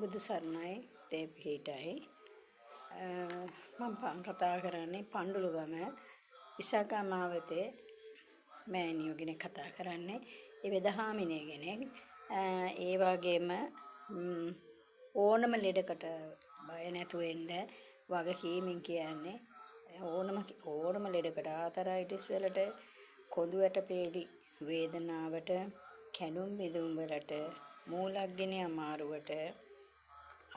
බුදු සරණයි දෙවිහිටයි මම කතා කරන්නේ පණ්ඩුලුගම විසාකා මාවතේ මෑණියෝ කෙනෙක් කතා කරන්නේ ඒ වෙදහාමිනේ කෙනෙක් ඒ වගේම ඕනම ලෙඩකට බය නැතුව එන්න වගකීමෙන් කියන්නේ ඕනම ලෙඩකට ආතරයිටිස් වලට කොඳු වැටපේලි වේදනාවට කැඩුම් බිඳුම් වලට මූලග්ගිනි අමාරුවට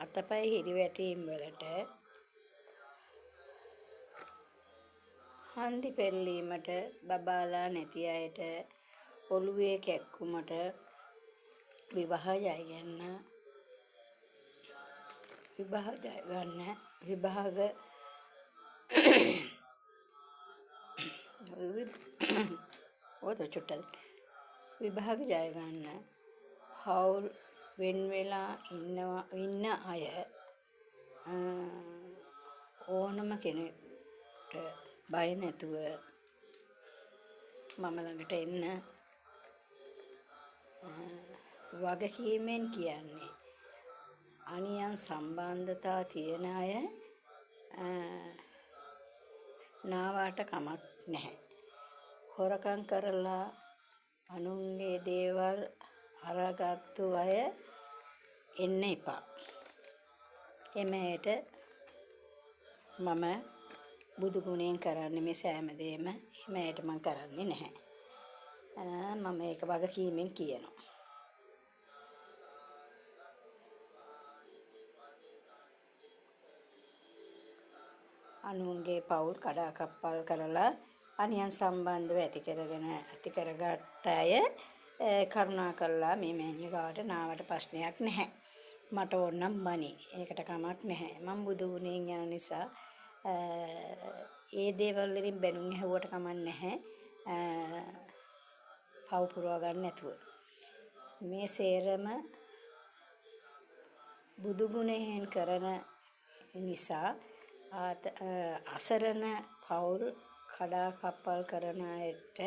අතපය හිරිවැටීම් වලට හන්දි පෙරලීමට බබාලා නැති අයට ඔළුවේ කැක්කුමට විවාහ ජය ගන්න විභාග විභාග ජය ගන්න පවුල් වෙන වෙලා ඉන්න අය ඕනම කෙනෙක්ට බය නැතුව මම ළඟට එන්න වගකීමෙන් කියන්නේ අනියම් සම්බන්ධතා තියෙන අය නාවාට කමක් නැහැ. හොරකම් කරලා අනුන්ගේ දේවල් අරගත්තු අය එන්න එපා. එමෙහෙට මම බුදු ගුණයෙන් කරන්නේ මේ සෑම දෙයක්ම එමෙහෙට මම කරන්නේ නැහැ. මම ඒක වගකීමෙන් කියනවා. අනුන්ගේ පවුල් කඩාකප්පල් කරලා අනියම් සම්බන්ධව ඇති කරගත්ත අය කරුණා කළා මේ මෑණිය ගාවට නාවට ප්‍රශ්නයක් නැහැ. මට ඕනම් බනි. ඒකට කමක් නැහැ. මම බුදු ගුණයෙන් යන නිසා ඒ දේවල් වලින් බැනුම් ඇහුවට කමක් නැහැ. පව් පුරව ගන්න නැතුව. මේ සේරම බුදු ගුණයෙන් කරන නිසා අසරණ පවුල් කඩාකප්පල් කරන අයට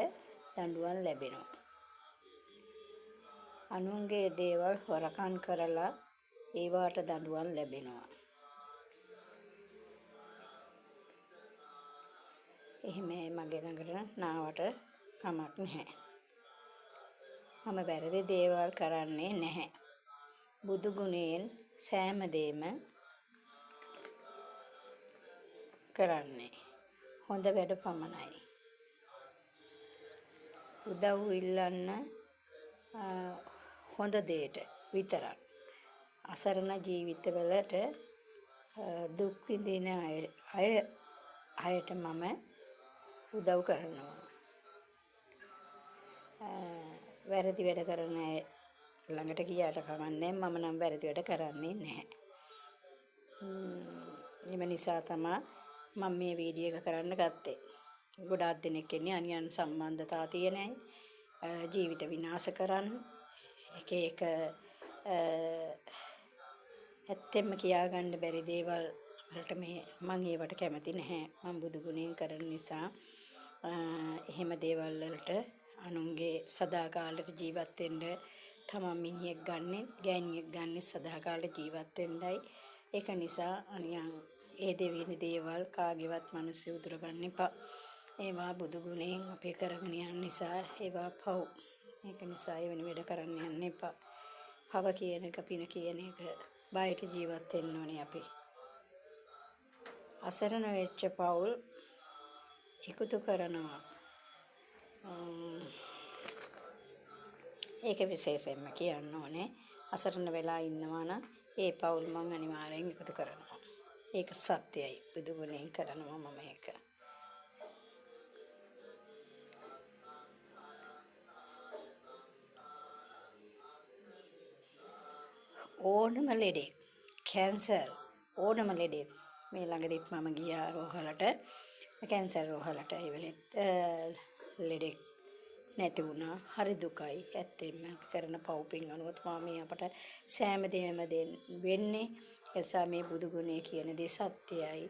දඬුවම් ලැබෙනවා. අනුන්ගේ දේවල් හොරකම් කරලා ඒවට දඬුවම් ලැබෙනවා. එහෙම මගේ ළඟට නාවට කමක් නැහැ. මම වැරදි දේවල් කරන්නේ නැහැ. බුදු ගුණයෙන් සෑම දෙයක්ම කරන්නේ. හොඳ වැඩ පමණයි. උදව් ඉල්ලන්න හොඳ දෙයට විතරක්. අසරණ ජීවිතවලට දුක් විඳින අයට මම උදව් කරනවා. වැරදි වැඩ කරන අය ළඟට ගියාට කමන්නේ මම නම් වැරදි වැඩ කරන්නේ නැහැ. එම නිසා තමයි මම මේ වීඩියෝ එක කරන්න ගත්තේ. ගොඩාක් දෙනෙක් ඉන්නේ අනියම් සම්බන්ධතා තියෙන අය ජීවිත විනාශ කරන්න එක ඇත්තෙන්ම කියාගන්න බැරි දේවල් වලට මම ඒවට කැමති නැහැ. මම බුදු ගුණයෙන් කරන නිසා එහෙම දේවල් වලට අනුන්ගේ සදාකාලෙට ජීවත් වෙන්න තමන් මිනිහෙක් ගන්නෙ ගෑණියෙක් ගන්නෙ සදාකාලෙට ජීවත් වෙන්නයි. ඒක නිසා අනියම් ඒ දෙවියන් දේවල් කාගේවත් මිනිස්සු උදුර ගන්න එපා. ඒවා බුදු ගුණයෙන් අපි කරගෙන යන නිසා ඒවා පව්. ඒක නිසා එවැනි වැඩ කරන්න යන්න එපා. පව කියන එක පින කියන එක බයට ජීවත් වෙන්න ඕනේ අපි. අසරණ වෙච්ච පවුල් එකතු කරනවා. ඒක විශේෂයෙන්ම කියන්න ඕනේ. අසරණ වෙලා ඉන්නවා නම් ඒ පවුල් මං අනිවාර්යෙන් එකතු කරනවා. ඒක සත්‍යයි. බුදු ගුණයෙන් කරනවා මම ඒක. ඕනම ලෙඩෙක් කැන්සර් ඕනම ලෙඩෙක් මේ ළඟදිත් මම ගියා රෝහලට කැන්සර් රෝහලට ඒ වෙලෙත් ලෙඩෙක් නැති වුණා. හරි දුකයි. ඇත්තෙන්ම අපි කරන පව් පින් අනුව තමයි අපට සෑම දෙයක්ම වෙන්නේ. එසා මේ බුදු ගුණය කියන දේ සත්‍යයි.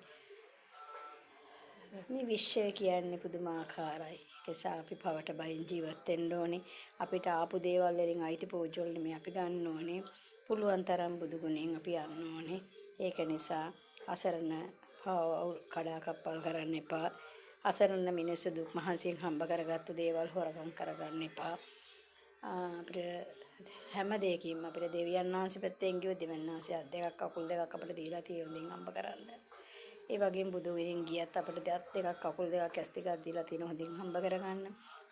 මේ විශ්වය කියන්නේ පුදුමාකාරයි. ඒක නිසා අපි පවට බයින් ජීවත් වෙන්න ඕනේ. අපිට ආපු දේවල් වලින් අයිති පූජෝල් මේ අපි ගන්න ඕනේ. පුළුවන් තරම් බුදු ගුණයෙන් අපි යන්න ඕනේ. ඒක නිසා අසරණ කඩා කප්පල් කරන්න එපා. අසරණ මිනිස්සු දුක් මහන්සියෙන් හම්බ කරගත්තු දේවල් හොරගම් කරගන්න එපා. අපිට හැම දෙයකින්ම අපිට දෙවියන් වහන්සේ පැත්තෙන් ගියොත් දෙවියන් වහන්සේ අත් දෙකක් අකුල් දෙකක් අපිට දීලා තියෙන දේ හම්බ කරන්න. ඒ වගේම බුදු වෙනින් ගියත් අපිට අත් දෙකක් අකුල් දෙකක් ඇස් දෙකක් දීලා තියෙන හොඳින් හම්බ කරගන්න.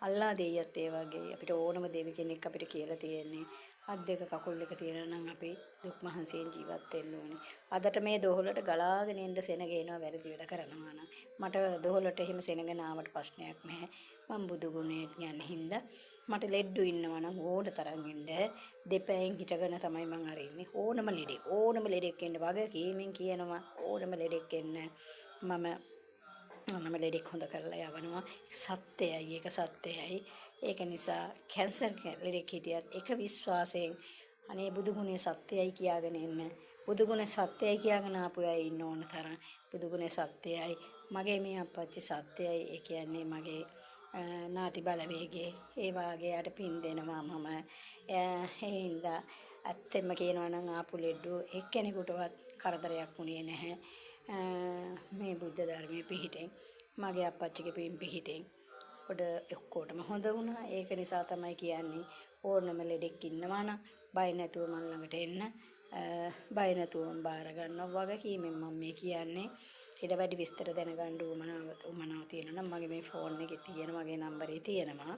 අල්ලා දෙයියත් ඒ වගේ අපිට ඕනම දෙවි කෙනෙක් අපිට කියලා තියෙන්නේ අත් දෙක කකුල් දෙක තියෙනවා නම් අපි දුක් මහන්සියෙන් ජීවත් වෙන්න ඕනේ. අදට මේ දොහලට ගලාගෙන එන්න සෙනග එනවා වැරදි වැඩ කරනවා නම් මට දොහලට එහෙම සෙනග නාවට ප්‍රශ්නයක් නැහැ. මම බුදු ගුණයට යන හින්දා මට ලෙඩ්ඩු ඉන්නවා නම් ඕන තරම් ඉන්න දෙපැයෙන් හිටගෙන තමයි මං අරින්නේ. ඕනම ලෙඩෙක් එන්න වගකීමෙන් කියනවා ඕනම ලෙඩෙක් එන්න මම ඕනම ලෙඩෙක් හොඳ කරලා යවනවා. ඒක සත්‍යයයි. ඒක නිසා කැන්සර් ලෙඩෙක් හිටියත් එක විශ්වාසයෙන් අනේ බුදු ගුණේ සත්‍යයයි කියාගෙන එන්න. බුදු ගුණ සත්‍යයයි කියාගෙන ආපු අය ඉන්න ඕන තරම් බුදු ගුණේ සත්‍යයයි. මගේ මේ අප්පච්චි සත්‍යයයි. ඒ කියන්නේ මගේ නාති බලවේගේ ඒ වාගේ යට පින් දෙනවා මම හින්දා ඇත්තෙන්ම කියනවා නම් ආපු ලෙඩ්ඩු එක්කෙනෙකුටවත් කරදරයක් වුණේ නැහැ මේ බුද්ධ ධර්මයේ පිහිටෙන් මගේ අප්පච්චිගේ පින් පිහිටෙන් පොඩ ඔක්කොටම හොඳ වුණා. ඒක නිසා තමයි කියන්නේ ඕනම ලෙඩෙක් ඉන්නවා නම් බය නැතුව මන් ළඟට එන්න. බය නැතුව බාර ගන්නවා වගකීමෙන් මම මේ කියන්නේ. ඊට වැඩි විස්තර දැනගන්න උමනාව තියෙනවා නම් මගේ මේ ෆෝන් එකේ තියෙන මගේ නම්බරේ තියෙනවා.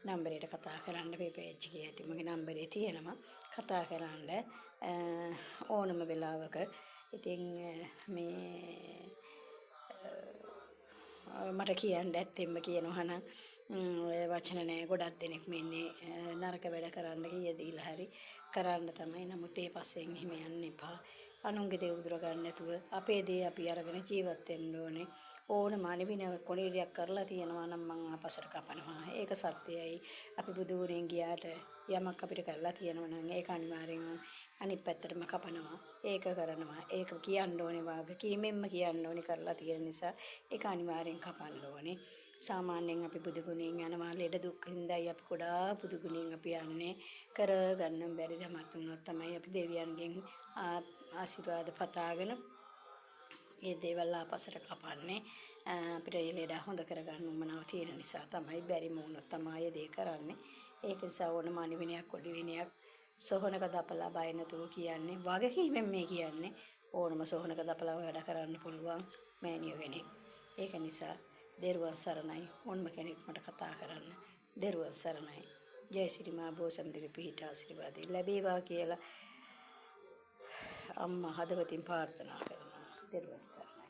නම්බරේට කතා කරන්න මේ පේජ් එකේ ඇති මගේ නම්බරේ තියෙනවා. කතා කරන්න ඕනම වෙලාවක. ඉතින් මේ මට කියන්න ඇත්තෙන්ම කියනවා නම් ඔය වචන නෑ ගොඩක් දෙනෙක් මෙන්නේ නරක වැඩ කරන්න කියදීලා හරි කරන්න තමයි. නමුත් ඒ පස්සෙන් එහෙම යන්න එපා. අනුන්ගේ දේ උදුර ගන්න නැතුව අපේ දේ අපි අරගෙන ජීවත් වෙන්න ඕනේ. ඕනම අනිවින කොණීඩියක් කරලා තියෙනවා නම් මං අපසර කපනවා. ඒක සත්‍යයයි. අපි බුදු ගුණෙන් ගියාට යමක් අපිට කරලා තියෙනවා නම් ඒක අනිවාර්යෙන් අනිත් පැත්තටම කපනවා. ඒක කරනවා. ඒක කියන්න ඕනේ වගකීමෙන්ම කියන්න ඕනේ කරලා තියෙන නිසා ඒක අනිවාර්යෙන් කපන්න ඕනේ. සාමාන්‍යයෙන් අපි බුදු ගුණෙන් යනවා ලෙඩ දුක් හින්දායි අපි ගොඩාක් බුදු ගුණෙන් අපි යන්නේ කරගන්න බැරි දමත් වුණොත් තමයි අපි දෙවියන්ගෙන් ආශිර්වාද පතාගෙන ඒ දේවල් ආපසට කපන්නේ. අපිට ඒ ලෙඩ හොඳ කරගන්න උමනාව තියෙන නිසා තමයි බැරි වුණොත් තමයි දේ කරන්නේ. ඒක නිසා ඕනම අනිවිනයක් කොඩි විනයක් සොහනක දපලා බය නැතුව කියන්නේ වගකීමෙන් මේ කියන්නේ ඕනම සොහනක දපලා වැඩ කරන්න පුළුවන් මෑණියෝ කෙනෙක්. ඒක නිසා දේරුවන් සරණයි ඕනම කෙනෙක් මට කතා කරන්න. දේරුවන් සරණයි. ජය ශ්‍රී මා බෝසත්ණන්ගේ පිහිට ආශිර්වාදය ලැබේවා කියලා අම්මා හදවතින් ප්‍රාර්ථනා කරනවා. දේරුවන් සරණයි.